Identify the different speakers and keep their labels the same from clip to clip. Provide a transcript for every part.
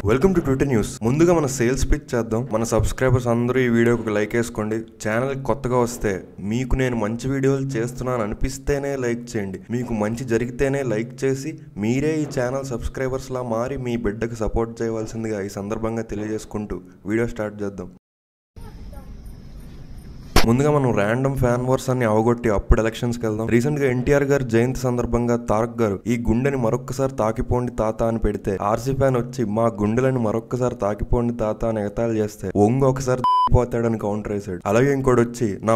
Speaker 1: Welcome to Twitter news. ముందుగా మన sales pitch చేద్దాం. మన సబ్స్క్రైబర్స్ అందరూ ఈ వీడియోకి ఒక లైక్ వేసుకోండి. ఛానల్ కొత్తగా వస్తే మీకు నేను మంచి వీడియోలు చేస్తున్నాను అనిపిస్తేనే లైక్ చేయండి. మీకు మంచి జరిగితేనే లైక్ చేసి మీరే ఈ ఛానల్ సబ్స్క్రైబర్స్ లా మారి మీ బిడ్డకు సపోర్ట్ చేయవలసిందిగా ఈ సందర్భంగా తెలియజేసుకుంటూ వీడియో స్టార్ట్ చేద్దాం. ముందుగా మనం ర్యాండమ్ ఫ్యాన్ వార్స్ అన్ని అవగొట్టి అప్పుడు ఎలక్షన్స్కి వెళ్దాం. రీసెంట్ గా ఎన్టీఆర్ గారు జయంతి సందర్భంగా తారక్ గారు ఈ గుండెని మరొక్కసారి తాకిపోండి తాత అని పెడితే ఆర్సీ ఫ్యాన్ వచ్చి మా గుండెలని మరొక్కసారి తాకిపోండి తాత అని ఎగతాళి చేస్తే ఒకసారి పోతాడని కౌంటర్ వేసాడు. అలాగే ఇంకోటి వచ్చి నా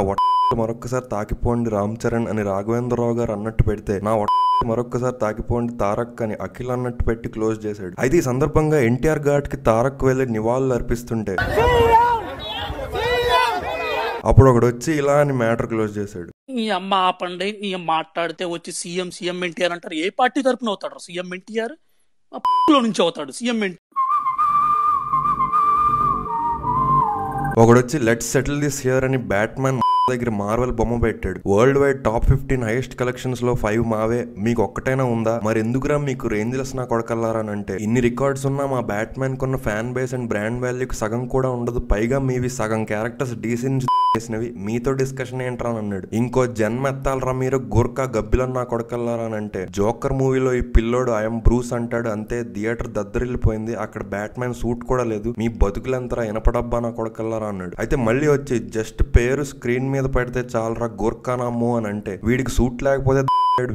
Speaker 1: మరొక్కసారి తాకిపోండి రామ్ చరణ్ అని రాఘవేంద్రరావు గారు అన్నట్టు పెడితే నా మరొక్కసారి తాకిపోండి తారక్ అని అఖిల్ అన్నట్టు పెట్టి క్లోజ్ చేశాడు. అయితే ఈ సందర్భంగా ఎన్టీఆర్ ఘాట్ కి తారక్ వెళ్లి నివాళులు అర్పిస్తుంటే అప్పుడు ఒకడు వచ్చి ఇలా అని మ్యాటర్ క్లోజ్ చేశాడు.
Speaker 2: ఈ అమ్మ ఆపండి, ఈ మాట్లాడితే వచ్చి సీఎం ఎన్టీఆర్ అంటారు. ఏ పార్టీ తరపున అవుతాడు సీఎం ఎన్టీఆర్? లో నుంచి అవుతాడు సీఎం ఎన్టీఆర్.
Speaker 1: ఒకడు వచ్చి లెట్స్ సెటిల్ దిస్ హియర్ అని బ్యాట్మ్యాన్ దగ్గర మార్వెల్ బొమ్మ పెట్టాడు. World wide top 15 highest collections లో 5 మావే, మీకు ఒక్కటైనా ఉందా? మరి ఎందుకురా మీకు రేంజ్లెస్ నా కొడకల్లారా అని అంటే ఇన్ని రికార్డ్స్ ఉన్నా మా బ్యాట్మ్యాన్ కొన్న ఫ్యాన్ బేస్ అండ్ బ్రాండ్ వాల్యూకి సగం కూడా ఉండదు. పైగా మీవి సగం క్యారెక్టర్స్ డీసీ నుంచి చేసినవి, మీతో డిస్కషన్ ఏంట్రా అని అన్నాడు. ఇంకో జన్మ ఎత్తాలరా మీరు గుర్కా గబ్బిలని నా కొడకల్లారా అని అంటే జోకర్ మూవీలో ఈ పిల్లోడు ఐఎమ్ బ్రూస్ అంటాడు. అంతే, థియేటర్ దద్దరిల్లిపోయింది. అక్కడ బ్యాట్మ్యాన్ సూట్ కూడా లేదు. మీ బతుకులంతరా ఇనపడబ్బా నా కొడకల్లారా అన్నాడు. అయితే మళ్ళీ వచ్చి జస్ట్ పేరు స్క్రీన్ మీద పెడితే చాలరా గోర్ఖానామో అని అంటే వీడికి సూట్ లేకపోతే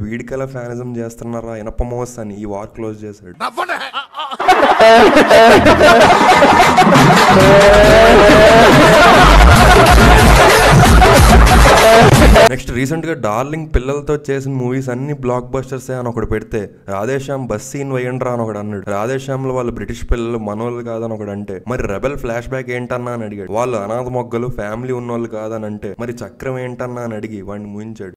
Speaker 1: వీడికెలా ఫ్యానిజం చేస్తున్నారా ఇనపమోస్ అని ఈ వార్ క్లోజ్ చేశాడు. నెక్స్ట్ రీసెంట్ గా డార్లింగ్ పిల్లలతో చేసిన మూవీస్ అన్ని బ్లాక్ బస్టర్స్ అని ఒకటి పెడితే రాధేశ్యామ్ బస్ సీన్ వేయండ్రా అని ఒకడు అన్నాడు. రాధేశ్యామ్ లో వాళ్ళు బ్రిటిష్ పిల్లలు మనోళ్ళు కాదని ఒకడు అంటే మరి రెబెల్ ఫ్లాష్ బ్యాక్ ఏంటన్నా అని అడిగాడు. వాళ్ళు అనాథ మొగ్గలు ఫ్యామిలీ ఉన్నోళ్ళు కాదని అంటే మరి చక్రం ఏంటన్నా అని అడిగి వాడిని ముయించాడు.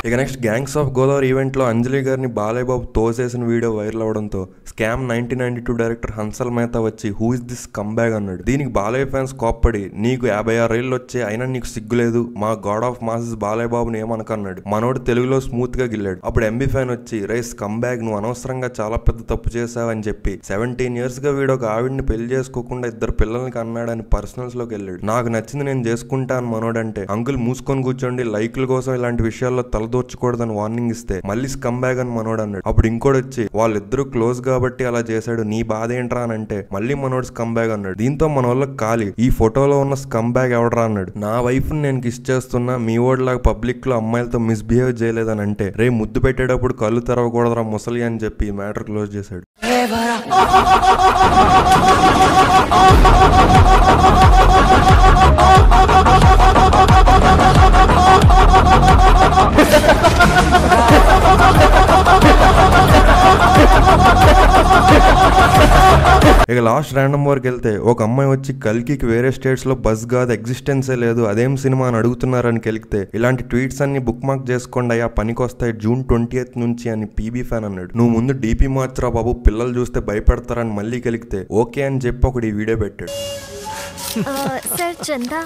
Speaker 1: ఇక next gangs of Godavari event లో అంజలి గారిని బాలయ్య బాబు తోసేసిన వీడియో వైరల్ అవడంతో స్కామ్ 1992 డైరెక్టర్ హన్సల్ మేహతా వచ్చి who is this come back అన్నాడు. దీనికి బాలయ్య ఫ్యాన్స్ కోప్పడి నీకు 56 ఏళ్ళు వచ్చే అయినా నీకు సిగ్గులేదు, మా గాడ్ ఆఫ్ మాసెస్ బాలయ్య బాబుని ఏమనకన్నాడు. మనోడు తెలుగులో స్మూత్ గా గిల్లాడు. అప్పుడు ఎంబీ ఫ్యాన్ వచ్చి రైస్ కమ్ బ్యాక్, నువ్వు అనవసరంగా చాలా పెద్ద తప్పు చేసావు అని చెప్పి 17 years గా వీడు ఒక ఆవిడ్ని పెళ్లి చేసుకోకుండా 2 పిల్లలకి అన్నాడని పర్సనల్స్ లోకి వెళ్ళాడు. నాకు నచ్చింది నేను చేసుకుంటా అని మనోడంటే అంకుల్ మూసుకొని కూర్చోండి, లైక్ల కోసం ఇలాంటి విషయాల్లో తలదూర్చకూడదని వార్నింగ్ ఇస్తే మళ్ళీ స్కమ్ బ్యాగ్ అని మనోడు అన్నాడు. అప్పుడు ఇంకోటి వచ్చి వాళ్ళిద్దరూ క్లోజ్ కాబట్టి అలా చేశాడు, నీ బాధ ఏంట్రా అని అంటే మళ్ళీ మనోడు స్కమ్ బ్యాగ్ అన్నాడు. దీంతో మన వాళ్ళకి ఖాళీ ఈ ఫోటోలో ఉన్న స్కమ్ బ్యాగ్ ఎవడరా అన్నాడు. నా వైఫ్ ని నేను కిస్ చేస్తున్నా, మీ ఓడిలాగా పబ్లిక్ లో అమ్మాయిలతో మిస్బిహేవ్ చేయలేదని అంటే రే ముద్దు పెట్టేటప్పుడు కళ్ళు తెరవకూడదురా ముసలి అని చెప్పి మ్యాటర్ క్లోజ్ చేశాడు. ఇక లాస్ట్ ర్యాండమ్ వరకు వెళ్తే ఒక అమ్మాయి వచ్చి కల్కికి వేరే స్టేట్స్ లో బస్ కాదు ఎగ్జిస్టెన్సే లేదు అదేం సినిమా అని అడుగుతున్నారని కెలికితే ఇలాంటి ట్వీట్స్ అన్ని బుక్ మార్క్ చేసుకోండి అయ్యా పనికొస్తాయి June 20th నుంచి అని పీబీ ఫ్యాన్ అన్నాడు. నువ్వు ముందు డీపీ మార్చరా బాబు, పిల్లలు చూస్తే భయపడతారని మళ్ళీ కెలికితే ఓకే అని చెప్పి ఒకటి ఈ వీడియో పెట్టాడు.
Speaker 3: సార్ చందా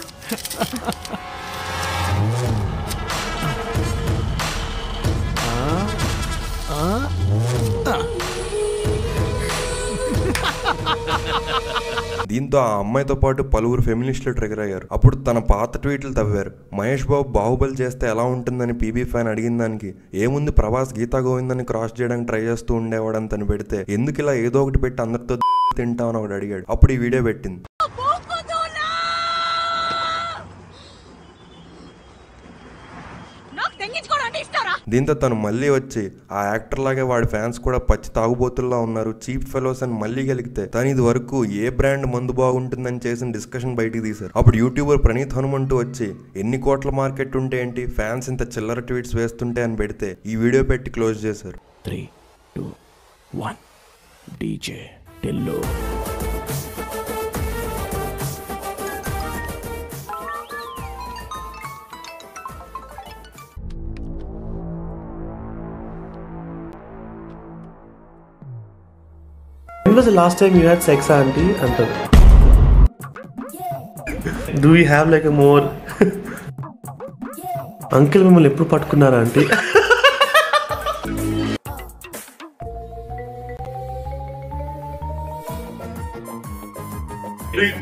Speaker 1: దీంతో ఆ అమ్మాయితో పాటు పలువురు ఫెమినిస్టులు ట్రిగర్ అయ్యారు. అప్పుడు తన పాత ట్వీట్లు తవ్వారు. మహేష్ బాబు బాహుబలి చేస్తే ఎలా ఉంటుందని పీబీ ఫ్యాన్ అడిగిన దానికి ఏముంది ప్రభాస్ గీతా గోవిందని క్రాస్ చేయడానికి ట్రై చేస్తూ ఉండేవాడని తను పెడితే ఎందుకు ఇలా ఏదో ఒకటి పెట్టి అందరితో తింటామని ఒకటి అడిగాడు. అప్పుడు ఈ వీడియో పెట్టింది. దీంతో తను మళ్ళీ వచ్చి ఆ యాక్టర్ లాగే వాడి ఫ్యాన్స్ కూడా పచ్చి తాగుబోతుల్లా ఉన్నారు, చీప్ ఫెలోస్ అని మళ్ళీ గెలిగితే తను ఇది వరకు ఏ బ్రాండ్ మందు బాగుంటుందని చేసిన డిస్కషన్ బయటికి తీశారు. అప్పుడు యూట్యూబర్ ప్రణీత్ హనుమంటూ వచ్చి ఎన్ని కోట్ల మార్కెట్ ఉంటే ఏంటి, ఫ్యాన్స్ ఇంత చిల్లర ట్వీట్స్ వేస్తుంటే అని పెడితే ఈ వీడియో పెట్టి క్లోజ్ చేశారు.
Speaker 4: 3, 2, 1 DJ Tillo.
Speaker 5: When was the last time you had sex, auntie? Antadu. Do we have like a more uncle మిమ్మల్ని ఎప్పుడు పట్టుకున్నారా aunty?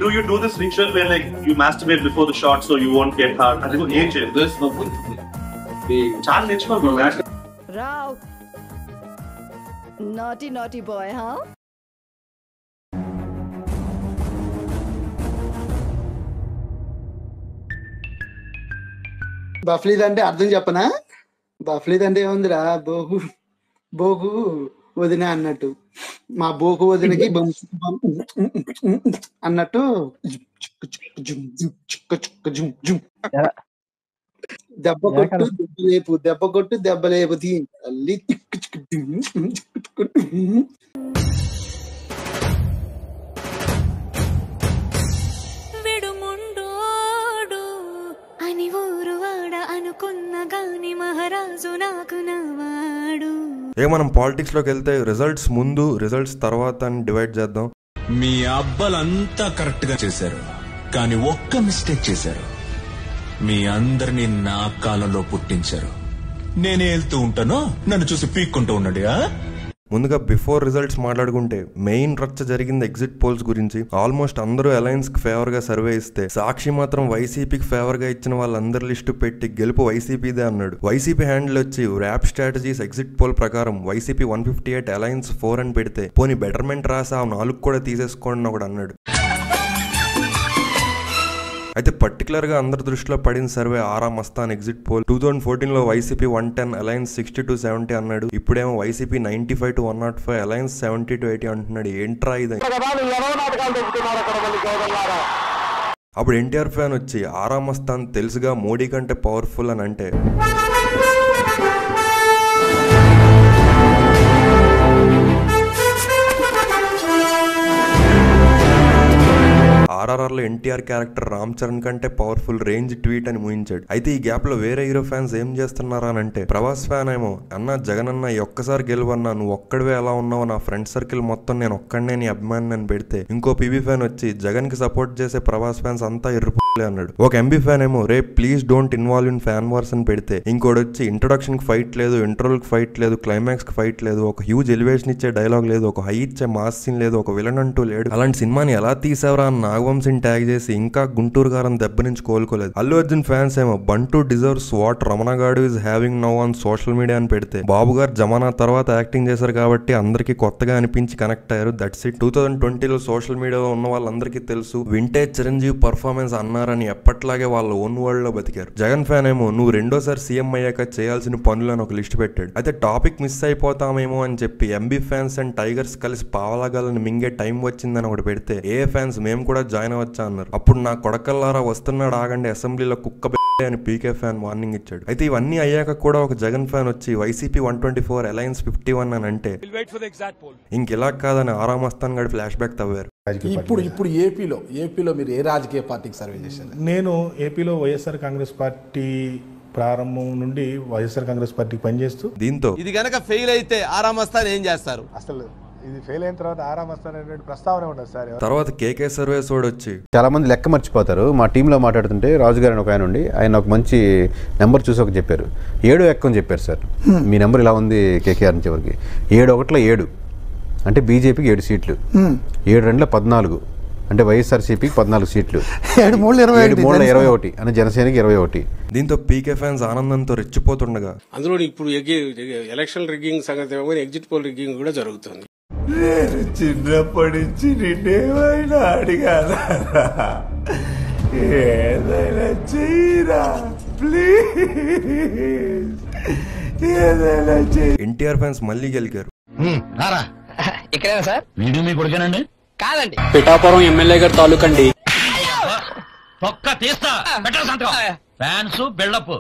Speaker 6: Do you do this ritual where like you masturbate before the shot so you won't get hard? I think ఏం చేయదు. చాలా నేర్చుకోవాలి bro.
Speaker 7: Rao. Naughty boy, huh?
Speaker 8: బఫ్లీద్ అంటే అర్థం చెప్పనా? బఫ్లీద్ అంటే ఏముందిరా, బోగు వదిన అన్నట్టు. మా బోకు వదినకి అన్నట్టు దెబ్బ కొట్టు దెబ్బ లేపు తల్లి.
Speaker 3: అని ఊరువాడ అనుకున్న గాని మహారాజు నాకు నవాడు.
Speaker 1: మనం పాలిటిక్స్ లోకి వెళ్తే రిజల్ట్స్ ముందు రిజల్ట్స్ తర్వాత అని డివైడ్ చేద్దాం.
Speaker 4: మీ అబ్బలంతా కరెక్ట్ గా చేశారు, కానీ ఒక్క మిస్టేక్ చేశారు. మీ అందరినీ నా కాలంలో పుట్టించారు. నేనే వెళ్తూ ఉంటాను, నన్ను చూసి పీక్కుంటూ ఉన్నాడు.
Speaker 1: ముందుగా బిఫోర్ రిజల్ట్స్ మాట్లాడుకుంటే మెయిన్ రచ్చ జరిగింది ఎగ్జిట్ పోల్స్ గురించి. ఆల్మోస్ట్ అందరూ అలయన్స్ కి ఫేవర్ గా సర్వే ఇస్తే సాక్షి మాత్రం వైసీపీకి ఫేవర్ గా ఇచ్చిన వాళ్ళందరి లిస్టు పెట్టి గెలుపు వైసీపీదే అన్నాడు. వైసీపీ హ్యాండిల్ వచ్చి ర్యాప్ స్ట్రాటజీస్ ఎగ్జిట్ పోల్ ప్రకారం వైసీపీ 158, అలయన్స్ 4 అని పెడితే పోనీ బెటర్మెంట్ రాసి ఆ 4 కూడా తీసేసుకోండి ఒకడు అన్నాడు. అయితే పర్టికులర్ గా అందరి దృష్టిలో పడిన survey Aara Mastan exit poll. 2014 YCP 110, alliance 60-70 అన్నాడు. ఇప్పుడేమో వైసీపీ 95-105, అలయన్స్ 70-80 అంటున్నాడు. ఏంట్రా ఇది? అప్పుడు ఎన్టీఆర్ ఫ్యాన్ వచ్చి ఆరా మస్తాన్ తెలుసుగా మోడీ కంటే పవర్ఫుల్ అని అంటే RRR లో ఎన్టీఆర్ క్యారెక్టర్ రామ్ చరణ్ కంటే పవర్ఫుల్ రేంజ్ ట్వీట్ అని ముగించాడు. అయితే ఈ గ్యాప్ లో వేరే హీరో ఫ్యాన్స్ ఏం చేస్తున్నారా అని అంటే ప్రభాస్ ఫ్యాన్ ఏమో అన్న జగన్ అన్న ఒక్కసారి గెలువన్నా నువ్వు ఒక్కడివే ఎలా ఉన్నావు, నా ఫ్రెండ్ సర్కిల్ మొత్తం నేను ఒక్కడనే నీ అభిమాని అని పెడితే ఇంకో పీబీ ఫ్యాన్ వచ్చి జగన్ కి సపోర్ట్ చేసే ప్రభాస్ ఫ్యాన్స్ అంతా ఇర్రుపులే అన్నాడు. ఒక ఎంబీ ఫ్యాన్ ఏమో రే please don't involve in fan wars అని పెడితే ఇంకోటి వచ్చి ఇంట్రొడక్షన్ కి ఫైట్ లేదు, ఇంటర్వల్ కి ఫైట్ లేదు, క్లైమాక్స్ కి ఫైట్ లేదు, ఒక హ్యూజ్ ఎలివేషన్ ఇచ్చే డైలాగ్ లేదు, ఒక హై ఇచ్చే మాస్ సీన్ లేదు, ఒక విలన్ అంటూ లేడు. అలాంటి సినిమాని ఎలా తీసావరా అని నాగవంశీని ట్యాగ్ చేసి ఇంకా గుంటూరు గారం దెబ్బ నుంచి కోలుకోలేదు. అల్లు అర్జున్ ఫ్యాన్స్ ఏమో బంటూ డిజర్వ్స్ వాట్ రమణగాడు is having now on social media అని పెడితే బాబు గారు జమానా తర్వాత యాక్టింగ్ చేశారు కాబట్టి అందరికి కొత్తగా అనిపించి కనెక్ట్ అయ్యారు. That's it. 2020లో సోషల్ మీడియాలో ఉన్న వాళ్ళందరికీ తెలుసు వింటేజ్ చిరంజీవి పర్ఫార్మెన్స్ అన్నారని ఎప్పట్లాగే వాళ్ళ ఓన్ వరల్డ్ లో బతికారు. జగన్ ఫ్యాన్ ఏమో నువ్వు రెండోసారి సీఎం అయ్యాక చేయాల్సిన పనులు అని ఒక లిస్ట్ పెట్టాడు. అయితే టాపిక్ మిస్ అయిపోతామేమో అని చెప్పి ఎంబీ ఫ్యాన్స్ అండ్ టైగర్స్ కలిసి పావలాగాలని మింగే టైం వచ్చిందని ఒకటి పెడితే ఏ ఫ్యాన్స్ మేము కూడా జాయిన్ అవ్వచ్చా అన్నారు. అప్పుడు నా కొడకల్లారా వస్తున్నాడు ఆగండి అసెంబ్లీలో కుక్క అని పీకే ఫ్యాన్ వార్నింగ్ ఇచ్చాడు. అయితే ఇవన్నీ అయ్యాక కూడా ఒక జగన్ ఫ్యాన్ వచ్చి వైసీపీ 124, అలయన్స్ 51 అని అంటే ఇంకెలా కాదని ఆరామస్తాన్ గడి ఫ్లాష్ బ్యాక్ తవ్వారు.
Speaker 9: ఇప్పుడు ఏపీలో మీరు ఏ రాజకీయ పార్టీకి సర్వే చేశారు?
Speaker 10: నేను ఏపీలో వైఎస్ఆర్ కాంగ్రెస్ పార్టీ ప్రారంభం నుండి వైఎస్ఆర్ కాంగ్రెస్ పార్టీకి పనిచేస్తూ
Speaker 1: దీంతో
Speaker 11: ఇది గనక ఫెయిల్ అయితే ఆరామస్తాన్ ఏం చేస్తారు?
Speaker 10: అసలు ఇది ఫెయిల్ అయిన తర్వాత ఆరామస్తాన్ ప్రస్తావన ఉండదు సార్.
Speaker 1: తర్వాత కేకే సర్వేస్ వచ్చి
Speaker 12: చాలా మంది లెక్క మర్చిపోతారు. మా టీంలో మాట్లాడుతుంటే రాజు గారు అని ఒక ఆయన ఉండి ఆయన ఒక మంచి నెంబర్ చూసి ఒక చెప్పారు. 7 ఎక్కని చెప్పారు సార్. మీ నెంబర్ ఇలా ఉంది కేకేఆర్ నుంచి చివరికి 7-1 అంటే బీజేపీకి 7 సీట్లు, 7-2 14 అంటే వైఎస్ఆర్సీపీకి 14 సీట్లు, 7-3 అంటే జనసేనకి 21.
Speaker 1: దీంతో పీకే ఫ్యాన్స్ ఆనందంతో రెచ్చిపోతుండగా
Speaker 13: అందులో ఇప్పుడు ఎలక్షన్ రిగ్గింగ్ సంగతి ఎగ్జిట్ పోల్ రిగ్గింగ్ కూడా జరుగుతుంది.
Speaker 14: నేను చిన్నప్పటి నుంచి నిన్నేమైనా అడిగానా? ఏదైనా చెయ్యరా ప్లీజ్, ఏదైనా చెయ్యి.
Speaker 1: ఎన్టీఆర్ ఫ్యాన్స్ మళ్ళీ గెలికారు.
Speaker 15: ఇక్కడేనా సార్? వీడియో మీ కొడుకేనండి? కాదండి,
Speaker 2: పిఠాపురం ఎమ్మెల్యే గారి తాలూకండి.
Speaker 15: Fans buildup.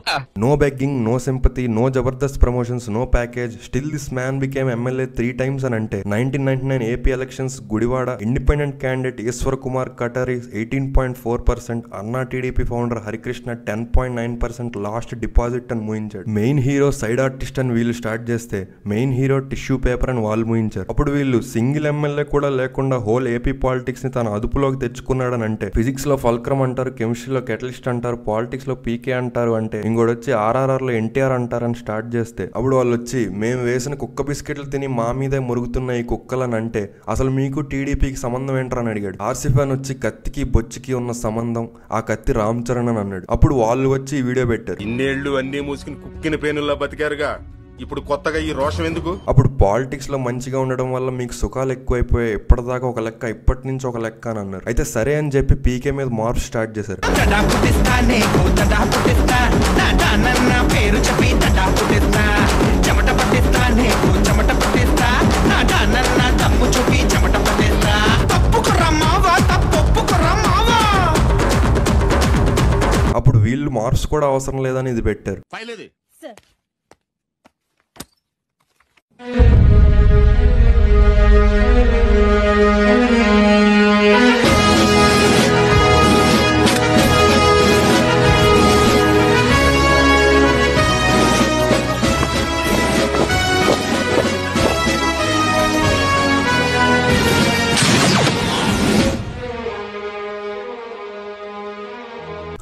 Speaker 1: No begging, no sympathy, no Jabardasth promotions, no package, still this man became MLA 3 times అని అంటే 1999 AP elections Gudivada independent candidate Eshwar Kumar Katari 18.4%, Anna TDP founder Harikrishna 10.9% lost deposit అని ముయించాడు. మెయిన్ హీరో సైడ్ ఆర్టిస్ట్ అని వీళ్ళు start చేస్తే మెయిన్ హీరో టిష్యూ పేపర్ అని వాళ్ళు ముయించారు. అప్పుడు వీళ్ళు సింగిల్ ఎమ్మెల్యే కూడా లేకుండా హోల్ ఏపీ పాలిటిక్స్ ని తన అదుపులోకి తెచ్చుకున్నాడని అంటే ఫిజిక్స్ లో ఫల్క్రమ్ అంటారు, కెమిస్ట్రీలో కెటలిస్ట్ అంటారు, పాలిటిక్స్ లో పీకే అంటారు, అంటే ఇంకోటి వచ్చి ఆర్ఆర్ఆర్ లో ఎన్టీఆర్ అంటారని స్టార్ట్ చేస్తే అప్పుడు వాళ్ళు వచ్చి మేము వేసిన కుక్క బిస్కెట్లు తిని మా మీదే మురుగుతున్న ఈ కుక్కలని అంటే అసలు మీకు టీడీపీకి సంబంధం ఏంట్రా అని అడిగాడు. ఆర్సిఫాన్ వచ్చి కత్తికి బొచ్చికి ఉన్న సంబంధం, ఆ కత్తి రామ్ చరణ్ అని అన్నాడు. అప్పుడు వాళ్ళు వచ్చి ఈ వీడియో పెట్టారు.
Speaker 16: ఇన్నేళ్లు అన్ని మూసుకుని కుక్కిన పేనుల్లా బతికారుగా, ఇప్పుడు కొత్తగా ఈ రోషం ఎందుకు?
Speaker 1: అప్పుడు పాలిటిక్స్ లో మంచిగా ఉండడం వల్ల మీకు సుఖాలు ఎక్కువైపోయాయి, ఇప్పటిదాకా ఒక లెక్క ఇప్పటి నుంచి ఒక లెక్క అని అన్నారు. అయితే సరే అని చెప్పి పీకే మీద మార్పు స్టార్ట్ చేశారు. అప్పుడు వీళ్ళు మార్క్స్ కూడా అవసరం లేదని ఇది పెట్టారు.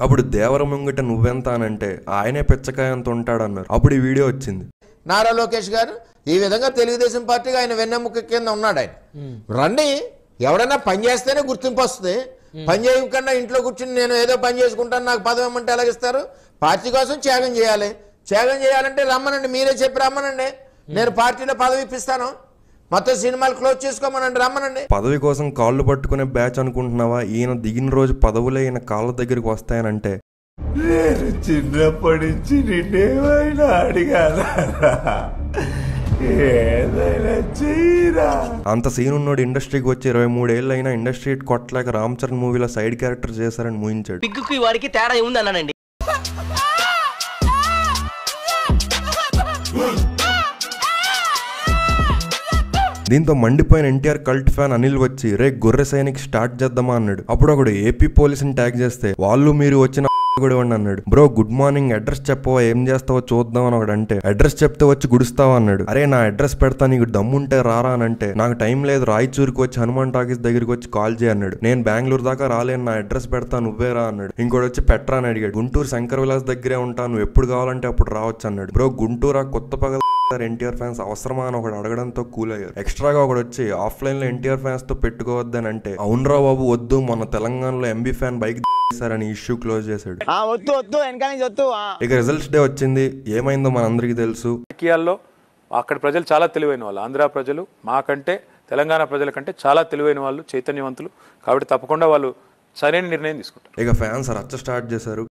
Speaker 1: అప్పుడు దేవరం ముంగిట నువ్వెంత అనంటే ఆయనే పిచ్చకాయ అంత ఉంటాడన్నారు. అప్పుడు ఈ వీడియో వచ్చింది.
Speaker 17: నారా లోకేష్ గారు ఈ విధంగా తెలుగుదేశం పార్టీగా ఆయన వెన్నెముక కింద ఉన్నాడు. ఆయన రండి, ఎవడైనా పని చేస్తేనే గుర్తింపు వస్తుంది. పని చేయకుండా ఇంట్లో కూర్చుని నేను ఏదో పని చేసుకుంటాను నాకు పదవి ఇమ్మంటే ఎలాగిస్తారు? పార్టీ కోసం త్యాగం చేయాలి. త్యాగం చేయాలంటే రమ్మనండి, మీరే చెప్పి రమ్మనండి, నేను పార్టీలో పదవి ఇప్పిస్తాను, మొత్తం సినిమాలు క్లోజ్ చేసుకోమనండి, రమ్మనండి.
Speaker 1: పదవి కోసం కాళ్ళు పట్టుకునే బ్యాచ్ అనుకుంటున్నావా? ఈయన దిగిన రోజు పదవులే ఈయన కాళ్ళ దగ్గరికి వస్తాయనంటే
Speaker 14: నేను చిన్నప్పటి నుంచి నిన్నేమైనా అడిగానా? ఏదైనా చేయరా.
Speaker 1: అంత సీన్ ఉన్నోడు ఇండస్ట్రీకి వచ్చి 23 ఏళ్ళు అయినా ఇండస్ట్రీ కొట్టలేక రామ్ చరణ్ మూవీలో సైడ్ క్యారెక్టర్ చేశారని ముయించాడు.
Speaker 18: పిగ్గుకి వాడికి తేడా ఏముంది అన్నానండి.
Speaker 1: దీంతో మండిపోయిన ఎన్టీఆర్ కల్ట్ ఫ్యాన్ అనిల్ వచ్చి రే గొర్రె సైనిక్ స్టార్ట్ చేద్దామా అన్నాడు. అప్పుడు ఒకడు ఏపీ పోలీసుని ట్యాగ్ చేస్తే వాళ్ళు మీరు వచ్చిన కూడా అన్నాడు. బ్రో గుడ్ మార్నింగ్, అడ్రస్ చెప్పవా, ఏం చేస్తావో చూద్దాం అని ఒకడు అంటే అడ్రస్ చెప్తే వచ్చి గుడుస్తావా అన్నాడు. అరే నా అడ్రస్ పెడతా, నీకు దమ్ముంటే రారా అని అంటే నాకు టైం లేదు, రాయచూరుకి వచ్చి హనుమాన్ టాకీస్ దగ్గరికి వచ్చి కాల్ చేయ అన్నాడు. నేను బెంగళూరు దాకా రాలేను, నా అడ్రస్ పెడతా, నువ్వే రా అన్నాడు. ఇంకోటి వచ్చి పెట్రా అని అడిగాడు. గుంటూరు శంకర్ విలాస్ దగ్గరే ఉంటా, నువ్వు ఎప్పుడు కావాలంటే అప్పుడు రావచ్చు అన్నాడు. బ్రో గుంటూరు కొత్త పగల ఎన్టీఆర్ ఫ్యాన్స్ అవసరమా అని ఒకడు అడగడంతో కూల్ అయ్యారు. ఎక్స్ట్రాగా ఒకడు వచ్చి ఆఫ్లైన్ లో ఎన్టీఆర్ ఫ్యాన్స్ తో పెట్టుకోవద్దని అంటే అవునరా బాబు వద్దు, మన తెలంగాణలో ఎంబీ ఫ్యాన్ బైక్ అని ఇష్యూ క్లోజ్ చేశాడు. ఇక రిజల్ట్స్ డే వచ్చింది. ఏమైందో మనందరికీ తెలుసు.
Speaker 19: రాజకీయాల్లో అక్కడ ప్రజలు చాలా తెలివైన వాళ్ళు, ఆంధ్ర ప్రజలు మాకంటే తెలంగాణ ప్రజల కంటే చాలా తెలివైన వాళ్ళు, చైతన్యవంతులు. కాబట్టి తప్పకుండా వాళ్ళు సరైన నిర్ణయం తీసుకుంటారు.
Speaker 1: ఇక ఫ్యాన్స్ రచ్చ స్టార్ట్ చేశారు.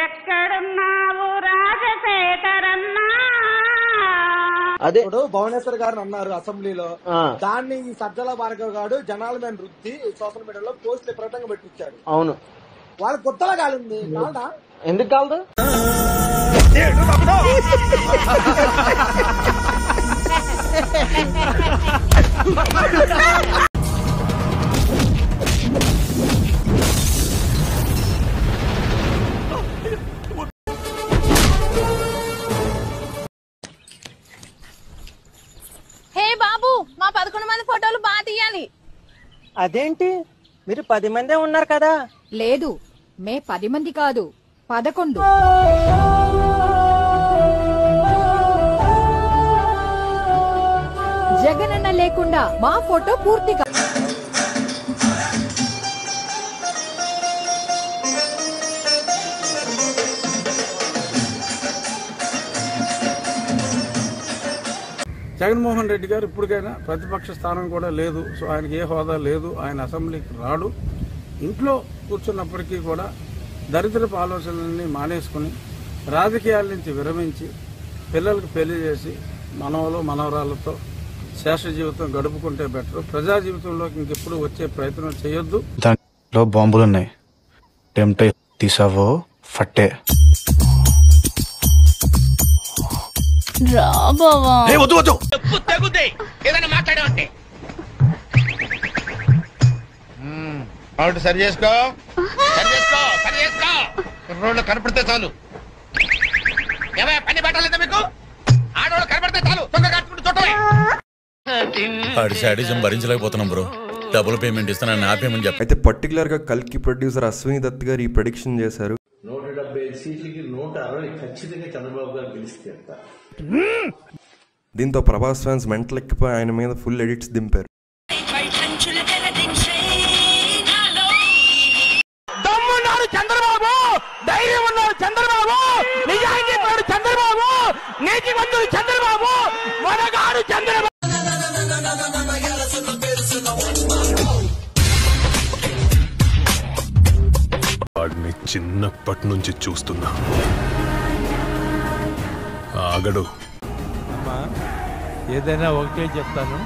Speaker 20: ఎక్కడున్నావు రాజశేఖరన్నా?
Speaker 21: అదే ఇప్పుడు భువనేశ్వర్ గారు అన్నారు అసెంబ్లీలో, దాన్ని ఈ సజ్జల భార్గవ్ గారు జనాల మీద రుద్ది సోషల్ మీడియాలో పోస్ట్ విపరీతంగా పెట్టించాడు.
Speaker 18: అవును,
Speaker 21: వాళ్ళకి కొత్తగా కాలింది. కాదా?
Speaker 18: ఎందుకు కాలదు?
Speaker 22: హే బాబు, మా 11 మంది ఫోటోలు బాగా తీయాలి.
Speaker 23: అదేంటి, మీరు 10 మందే ఉన్నారు కదా?
Speaker 7: లేదు, మే 10 మంది కాదు, 11. జగనన్న లేకుండా మా ఫోటో పూర్తిగా
Speaker 13: జగన్మోహన్ రెడ్డి గారు ఇప్పటికైనా ప్రతిపక్ష స్థానం కూడా లేదు. సో ఆయనకి ఏ హోదా లేదు, ఆయన అసెంబ్లీకి రాడు. ఇంట్లో కూర్చున్నప్పటికీ కూడా దరిద్రపు ఆలోచనల్ని మానేసుకుని రాజకీయాల నుంచి విరమించి పిల్లలకు పెళ్లి చేసి మనవలు మనవరాలతో శేష జీవితం గడుపుకుంటే బెటర్. ప్రజా జీవితంలోకి ఇంకెప్పుడు వచ్చే ప్రయత్నం చేయొద్దు.
Speaker 5: దాంట్లో బాంబులున్నాయి, టెంప్ట్ తీసావో ఫట్టే.
Speaker 17: సరి చేసుకో రోడ్లు కనపడితే చాలు. పని పెట్టలేదా మీకు? ఆడవాళ్ళు కనపడితే చాలు దొంగ కట్టుకుంటూ చూడటమే.
Speaker 6: ఆడి శాడిజం భరించలేకపోతున్నాం బ్రో. డబుల్ పేమెంట్ ఇస్తానని ఆపేమని చెప్పి.
Speaker 1: అయితే పర్టికులర్ గా కల్కి ప్రొడ్యూసర్ అశ్విని దత్ గారు ఈ ప్రెడిక్షన్ చేశారు.
Speaker 14: 175 సీట్లకి 160 ఖచ్చితంగా చంద్రబాబు గారు గెలిస్తే.
Speaker 1: దీంతో ప్రభాస్ ఫ్యాన్స్ మెంటలెక్కిపోయి ఆయన మీద ఫుల్ ఎడిట్స్ దింపారు.
Speaker 21: చంద్రబాబు, ధైర్యం ఉన్నాడు చంద్రబాబు, నిజాయితీ ఉన్నాడు చంద్రబాబు, నీతివంతుడు చంద్రబాబు, మనగాడు చంద్రబాబు.
Speaker 8: వాడిని చిన్నప్పటి నుంచి చూస్తున్నా, ఆగడు.
Speaker 24: ఏదైనా ఒకటే చెప్తాను,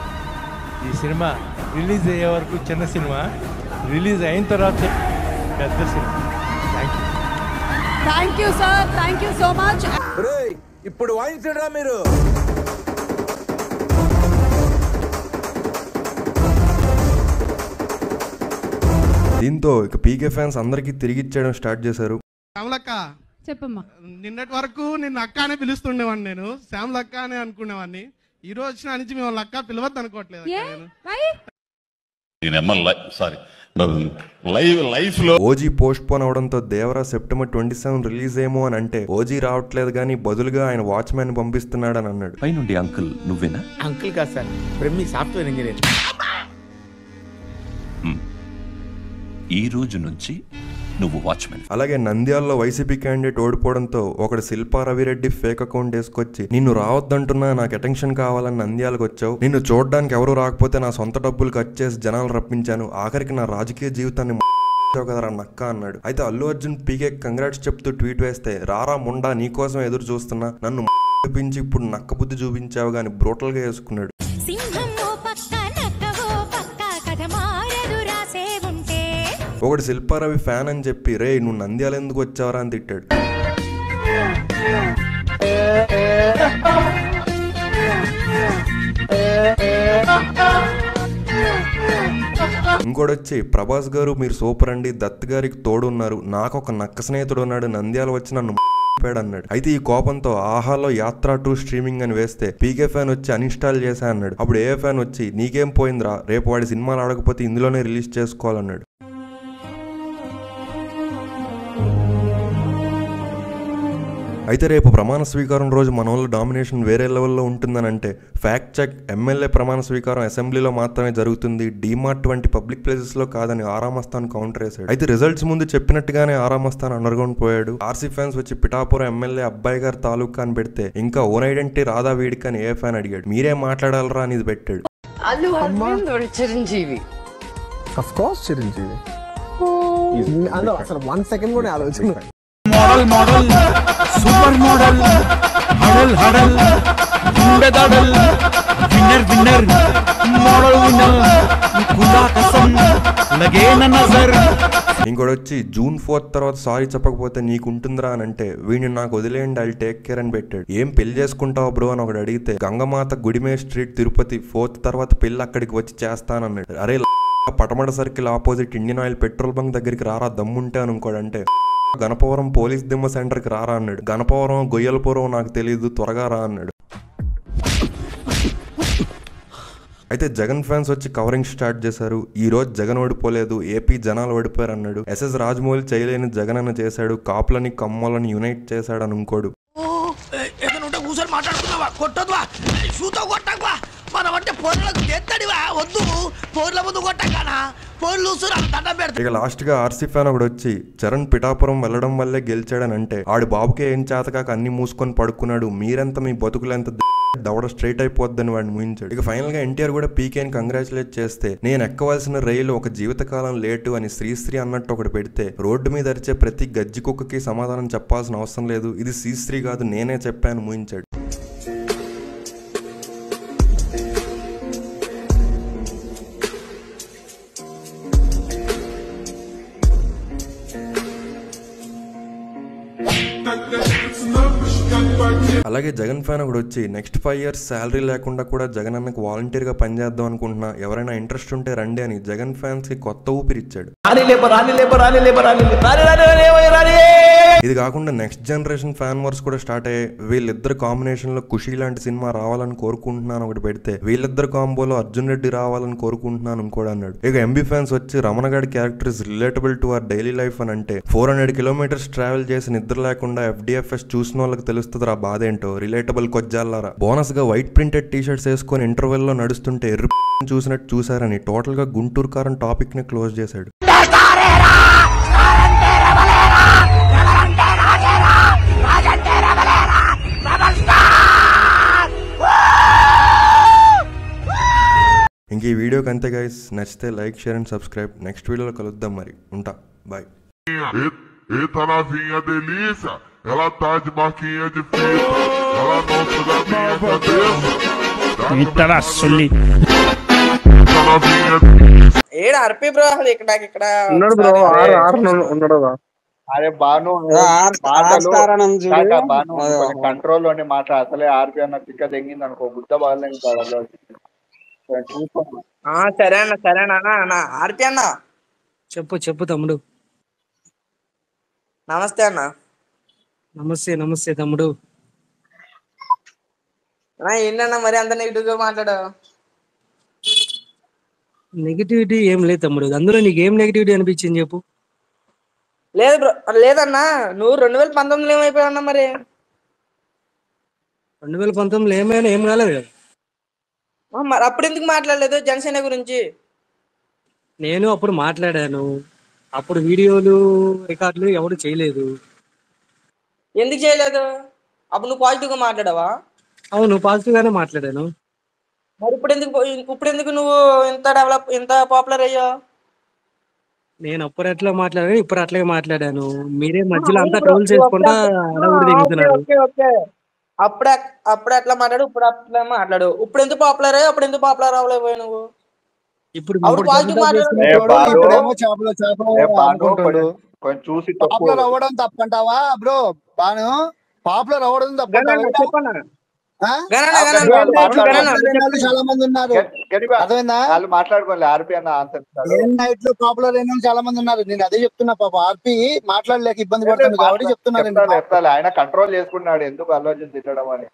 Speaker 24: ఈ సినిమా రిలీజ్ అయ్యే వరకు చిన్న సినిమా, రిలీజ్ అయిన తర్వాత పెద్ద cinema.
Speaker 7: Thank you sir, thank you so much.
Speaker 14: ఇప్పుడు వాయించడా మీరు?
Speaker 1: దీంతో ఇక పీకే ఫ్యాన్స్ అందరికీ తిరిగి ఇచ్చేయడం స్టార్ట్ చేశారు.
Speaker 25: చెప్పమ్మా. నిన్నటి వరకు నిన్ను అక్క అనే పిలుస్తుండేవాడిని, నేను శ్యామ్ లక్క అనే అనుకునేవాడిని. ఈ రోజు వచ్చిన నుంచి మేము లక్క పిలవద్దు అనుకోవట్లేదు.
Speaker 1: ఓజీ పోస్ట్ పోన్ అవడంతో దేవరా సెప్టెంబర్ 27 రిలీజ్ ఏమో అని అంటే ఓజీ రావట్లేదు కానీ బదులుగా ఆయన వాచ్మ్యాన్ పంపిస్తున్నాడు అని అన్నాడు.
Speaker 26: పైనుండి అంకుల్ నువ్వేనా?
Speaker 21: అంకుల్ కాదు సార్, బ్రహ్మి సాఫ్ట్వేర్ ఇంజనీర్.
Speaker 26: ఈ రోజు నుంచి నువ్వు వాచ్మెన్.
Speaker 1: అలాగే నంద్యాలలో వైసీపీ క్యాండిడేట్ ఓడిపోవడంతో ఒకడు శిల్పా రవిరెడ్డి ఫేక్ అకౌంట్ వేసుకొచ్చి నిన్ను రావద్దంటున్నా, నాకు అటెన్షన్ కావాలని నంద్యాలకు వచ్చావు, నిన్ను చూడడానికి ఎవరు రాకపోతే నా సొంత డబ్బులు ఖర్చు చేసి జనాలు రప్పించాను, ఆఖరికి నా రాజకీయ జీవితాన్ని కదరా నక్క అన్నాడు. అయితే అల్లు అర్జున్ పీకే కంగ్రాట్స్ చెప్తూ ట్వీట్ వేస్తే, రారా ముండా నీకోసం ఎదురు చూస్తున్నా, నన్ను చూపించి ఇప్పుడు నక్క బుద్ధి చూపించావు గాని బ్రూటల్ గా వేసుకున్నాడు. ఒకటి శిల్పారవి ఫ్యాన్ అని చెప్పి, రే నువ్వు నంద్యాల ఎందుకు వచ్చావరా అని తిట్టాడు. ఇంకోటొచ్చి, ప్రభాస్ గారు మీరు సూపర్ అండి, దత్ గారికి తోడున్నారు, నాకు ఒక నక్క స్నేహితుడు ఉన్నాడు, నంద్యాల వచ్చి నన్ను అన్నాడు. అయితే ఈ కోపంతో ఆహాలో యాత్ర 2 స్ట్రీమింగ్ అని వేస్తే పీకే ఫ్యాన్ వచ్చి అన్ఇన్స్టాల్ చేశా అన్నాడు. అప్పుడు ఏ ఫ్యాన్ వచ్చి, నీకేం పోయిందిరా, రేపు వాడి సినిమాలు ఆడకపోతే ఇందులోనే రిలీజ్ చేసుకోవాలన్నాడు. అయితే రేపు ప్రమాణ స్వీకారం రోజు మన వాళ్ళు డామినేషన్ వేరే లెవెల్లో ఉంటుందని అంటే ఫ్యాక్ట్ చెక్, ఎమ్మెల్యే ప్రమాణ స్వీకారం అసెంబ్లీలో మాత్రమే జరుగుతుంది, డీమార్ట్ వంటి పబ్లిక్ ప్లేసెస్ లో కాదని ఆరామస్థాన్ కౌంటర్ వేశాడు. అయితే రిజల్ట్స్ ముందు చెప్పినట్టుగానే ఆరామస్థాన్ అండర్గ్రౌండ్ పోయాడు. ఆర్సీ ఫ్యాన్స్ వచ్చి పిఠాపురం ఎమ్మెల్యే అబ్బాయి గారు తాలూకా అని పెడితే ఇంకా ఓన్ ఐడెంటిటీ రాదా వీడికి అని ఏ ఫ్యాన్ అడిగాడు. మీరే మాట్లాడాలరా అని ఇది పెట్టాడు.
Speaker 21: Chiranjeevi
Speaker 9: of course Chiranjeevi. అసలు 1 సెకండ్ కూడా ఆలోచన.
Speaker 21: మోడల్ మోడల్, సూపర్ మోడల్, హడల్ హడల్, గుండె దడల్, విన్నర్ విన్నర్, మోడల్ విన్నర్, ఖుదా కసమ్ లగే నా నజర్.
Speaker 1: ఇంకోటి వచ్చి, జూన్ 4 తర్వాత సారీ చెప్పకపోతే నీకుంటుందిరా అని అంటే వీడిని నాకు వదిలేయండి, ఐ టేక్ కేర్ అని పెట్టాడు. ఏం పెళ్లి చేసుకుంటావు బ్రో అని ఒకటి అడిగితే, గంగమాత గుడిమే స్ట్రీట్ తిరుపతి 4th తర్వాత పెళ్లి అక్కడికి వచ్చి చేస్తానన్నాడు. అరే Patamata circle opposite Indian Oil petrol bunk దగ్గరికి రారా దమ్ముంటే అని ఇంకోడంటే, గణపవరం పోలీస్ దిమ్మ సెంటర్కి రారా అన్నాడు. గణపవరం గొయ్యలపురం నాకు తెలియదు, త్వరగా రా అన్నాడు. అయితే జగన్ ఫ్యాన్స్ వచ్చి కవరింగ్ స్టార్ట్ చేశారు. ఈ రోజు జగన్ ఓడిపోలేదు, ఏపీ జనాలు ఓడిపోయారు అన్నాడు. ఎస్ఎస్ రాజమౌళి చేయలేని జగన్ అన్న చేశాడు, కాపులని కమ్మలని యునైట్ చేశాడు అని ఇంకోడు.
Speaker 2: మనం అంటే పోర్లకు ఎత్తడివా వద్దు పోర్ల ముందు కొట్టగానా పోర్లు దండం పెడతా.
Speaker 1: ఇక లాస్ట్ గా ఆర్సీ ఫ్యాన్ ఒకడు వచ్చి చరణ్ పిఠాపురం వెళ్ళడం వల్లే గెలిచాడని అంటే ఆడి బాబుకే ఏం చేతకాక అన్ని మూసుకొని పడుకున్నాడు, మీరెంత మీ బతుకులెంత దవడ స్ట్రైట్ అయిపోద్దని వాడిని ముయించాడు. ఇక ఫైనల్ గా ఎన్టీఆర్ కూడా పీకేని కంగ్రాచులేట్ చేస్తే నేను ఎక్కవలసిన రైలు ఒక జీవితకాలం లేటు అని శ్రీశ్రీ అన్నట్టు ఒకటి పెడితే రోడ్డు మీద అరిచే ప్రతి గజ్జి కుక్కకి సమాధానం చెప్పాల్సిన అవసరం లేదు, ఇది శ్రీశ్రీ కాదు నేనే చెప్పాను ముయించాడు. అలాగే జగన్ ఫ్యాన్ ఒకటి వచ్చి నెక్స్ట్ 5 years శాలరీ లేకుండా కూడా జగన్ అన్నకి వాలంటీర్ గా పనిచేద్దాం అనుకుంటున్నా, ఎవరైనా ఇంట్రెస్ట్ ఉంటే రండి అని జగన్ ఫ్యాన్స్ కి కొత్త ఊపిరిచ్చాడు. ఇది కాకుండా నెక్స్ట్ జనరేషన్ ఫ్యాన్ వర్స్ కూడా స్టార్ట్ అయ్యాయి. వీళ్ళిద్దరు కాంబినేషన్ లో ఖుషి లాంటి సినిమా రావాలని కోరుకుంటున్నాను ఒకటి పెడితే, వీళ్ళిద్దరు కాంబోలో అర్జున్ రెడ్డి రావాలని కోరుకుంటున్నాను ఇంకోటి అన్నాడు. ఇక ఎంబీ ఫ్యాన్స్ వచ్చి రమణగాడి character is relatable to our daily life అని అంటే 400 kilometers ట్రావెల్ చేసి నిద్ర లేకుండా FDFS చూసిన వాళ్ళకి తెలుస్తుంది ఆ బాధ ఏంటో, రిలేటబుల్ కొజ్జాలారా. బోనస్ గా వైట్ ప్రింటెడ్ టీషర్ట్స్ వేసుకొని ఇంటర్వెల్ లో నడుస్తుంటే చూసినట్టు చూసారని టోటల్ గా గుంటూరు కారం టాపిక్ ని క్లోజ్ చేశాడు. ఇంక ఈ వీడియోకి అంతే గైస్, నచ్చితే like share and subscribe. Next వీడియోలో కలుద్దాం, మరి ఉంటా, bye.
Speaker 3: Eita novinha delícia, ela tá de marquinha de fita, ela gosta da minha cabeça.
Speaker 4: Eita na soli.
Speaker 3: Eita novinha delícia.
Speaker 10: ఏడు ఆర్పి బ్రో అసలు ఇక్కడ
Speaker 21: ఉన్నాడు బ్రో, ఆరు ఉన్నాడు.
Speaker 11: అరే బాను కంట్రోల్ లోనే మాట అసలే ఆర్పి అన్న పిక్క తెంగింది అనుకో, గుద్ద బాగలేదు.
Speaker 10: సరే అన్న ఆర్పి అన్న
Speaker 23: చెప్పు తమ్ముడు.
Speaker 10: నమస్తే అన్న.
Speaker 23: నమస్తే తమ్ముడు.
Speaker 10: ఏంటన్నా మరి అంత నెగిటివ్ గా మాట్లాడావు?
Speaker 23: నెగిటివిటీ ఏం లేదు తమ్ముడు, అందులో నీకు ఏం నెగిటివిటీ అనిపించింది చెప్పు.
Speaker 10: లేదు బ్రో, లేదన్నా నువ్వు 2019లో ఏమైపోయావన్నా? మరి
Speaker 23: 2019లో ఏమైనా ఏం కాలేదు కదా.
Speaker 10: మరి అప్పుడు ఎందుకు మాట్లాడలేదు జనసేన గురించి?
Speaker 23: నేను అప్పుడు మాట్లాడాను, అప్పుడు వీడియోలు రికార్డులు ఎవరు చేయలేదు.
Speaker 10: ఎందుకు చేయలేదు? అప్పుడు నువ్వు పాజిటివ్ గా మాట్లాడావా?
Speaker 23: అవును, పాజిటివ్ గానే మాట్లాడాను.
Speaker 10: మరి ఇప్పుడు ఎందుకు నువ్వు ఇంత పాపులర్ అయ్యావు?
Speaker 23: నేను అప్పుడు ఎట్లా మాట్లాడాను, ఇప్పుడు అట్లాగే మాట్లాడాను. మీరే మధ్యలో అంతా ట్రోల్ చేసుకుంటా దిగుతున్నారు.
Speaker 10: అప్పుడు అట్లా మాట్లాడు, ఇప్పుడు అట్లా మాట్లాడు. ఇప్పుడు ఎందుకు పాపులర్ అయ్యా? అప్పుడు ఎందుకు పాపులర్ అవ్వలేకపోయావు నువ్వు?
Speaker 23: ఇప్పుడు
Speaker 10: పాజిటివ్
Speaker 11: చూసి
Speaker 21: పాపులర్ అవ్వడం తప్పంటావా బ్రో? బాను పాపులర్ అవ్వడం తప్పంటావా? చాలా మంది ఉన్నారు,
Speaker 11: వాళ్ళు మాట్లాడుకోవాలి. ఆర్పి అన్న ఆన్సర్
Speaker 21: నైట్ లో పాపులర్ అయిన చాలా మంది ఉన్నారు. నేను అదే చెప్తున్నా, పాప ఆర్పి మాట్లాడలేక ఇబ్బంది పడుతుంది కాబట్టి చెప్తున్నాను.
Speaker 11: ఆయన కంట్రోల్ చేసుకున్నాడు, ఎందుకు ఆలోచన తిట్టడం అని.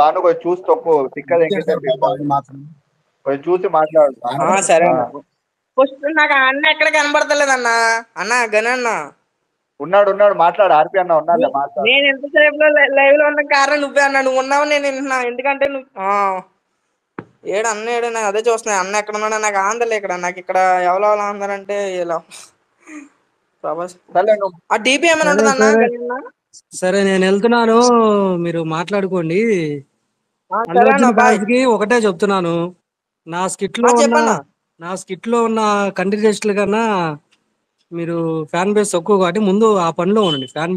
Speaker 11: బాను కొంచెం చూసి తప్పు కొంచెం చూసి మాట్లాడు.
Speaker 10: సరే నాకు అన్న ఎక్కడ కనబడతలేదన్న. అన్న గనన్న
Speaker 11: ఉన్నాడు మాట్లాడు. ఆర్పి అన్న ఉన్నాడు.
Speaker 10: నేను ఎంతసేపు లైవ్ లో ఉన్న కారణం నువ్వే అన్నా. నువ్వు ఉన్నావు, నేను వింటున్నా. ఎందుకంటే నువ్వు ఏడు నాకు అదే చూస్తున్నా. అన్న ఎక్కడ ఉన్నాడు నాకు ఆందలే. ఇక్కడ నాకు ఇక్కడ ఎవరో అందరంటే ఇలా ఆ డీపీ ఏమైనా ఉంటుంది అన్న?
Speaker 23: సరే నేను వెళ్తున్నాను, మీరు మాట్లాడుకోండి. ఒకటే చెప్తున్నాను, నా స్కిట్ లో ఉన్న కంటెస్టెంట్ల కన్నా మీరు ఫ్యాన్ బేస్ తక్కువ కాబట్టి ముందు ఆ పనిలో ఉండండి. ఫ్యాన్